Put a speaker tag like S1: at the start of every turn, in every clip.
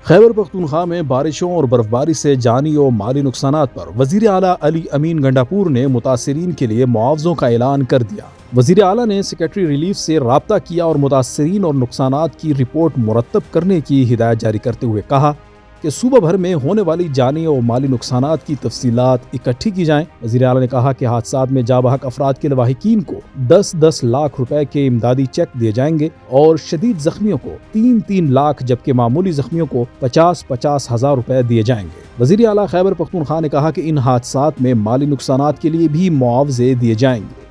S1: خیبر پختونخوا میں بارشوں اور برف باری سے جانی و مالی نقصانات پر وزیر اعلیٰ علی امین گنڈاپور نے متاثرین کے لیے معاوضوں کا اعلان کر دیا۔ وزیر اعلیٰ نے سیکریٹری ریلیف سے رابطہ کیا اور متاثرین اور نقصانات کی رپورٹ مرتب کرنے کی ہدایت جاری کرتے ہوئے کہا کہ صوبہ بھر میں ہونے والی جانی و مالی نقصانات کی تفصیلات اکٹھی کی جائیں۔ وزیر اعلیٰ نے کہا کہ حادثات میں جاں بحق افراد کے لواحقین کو 10-10 لاکھ روپے کے امدادی چیک دیے جائیں گے اور شدید زخمیوں کو 3-3 لاکھ جبکہ معمولی زخمیوں کو 50-50 ہزار روپے دیے جائیں گے۔ وزیر اعلیٰ خیبر پختونخوا نے کہا کہ ان حادثات میں مالی نقصانات کے لیے بھی معاوضے دیے جائیں گے۔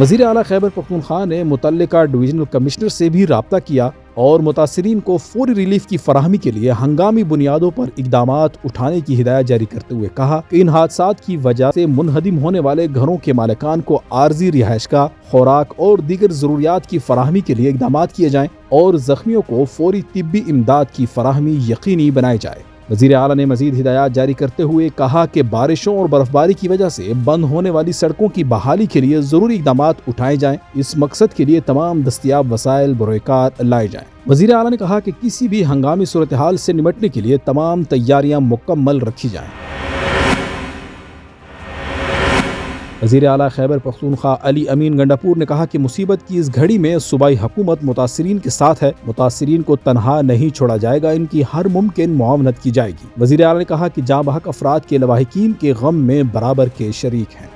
S1: وزیر اعلیٰ خیبر پختونخوا نے متعلقہ ڈویژنل کمشنر سے بھی رابطہ کیا اور متاثرین کو فوری ریلیف کی فراہمی کے لیے ہنگامی بنیادوں پر اقدامات اٹھانے کی ہدایت جاری کرتے ہوئے کہا کہ ان حادثات کی وجہ سے منہدم ہونے والے گھروں کے مالکان کو عارضی رہائش گاہ، خوراک اور دیگر ضروریات کی فراہمی کے لیے اقدامات کیے جائیں اور زخمیوں کو فوری طبی امداد کی فراہمی یقینی بنائی جائے۔ وزیر اعلیٰ نے مزید ہدایات جاری کرتے ہوئے کہا کہ بارشوں اور برف باری کی وجہ سے بند ہونے والی سڑکوں کی بحالی کے لیے ضروری اقدامات اٹھائے جائیں۔ اس مقصد کے لیے تمام دستیاب وسائل بروئے کار لائے جائیں۔ وزیر اعلیٰ نے کہا کہ کسی بھی ہنگامی صورتحال سے نمٹنے کے لیے تمام تیاریاں مکمل رکھی جائیں۔ وزیر اعلیٰ خیبر پختونخوا علی امین گنڈاپور نے کہا کہ مصیبت کی اس گھڑی میں صوبائی حکومت متاثرین کے ساتھ ہے، متاثرین کو تنہا نہیں چھوڑا جائے گا، ان کی ہر ممکن معاونت کی جائے گی۔ وزیر اعلیٰ نے کہا کہ جاں بحق افراد کے لواحقین کے غم میں برابر کے شریک ہیں۔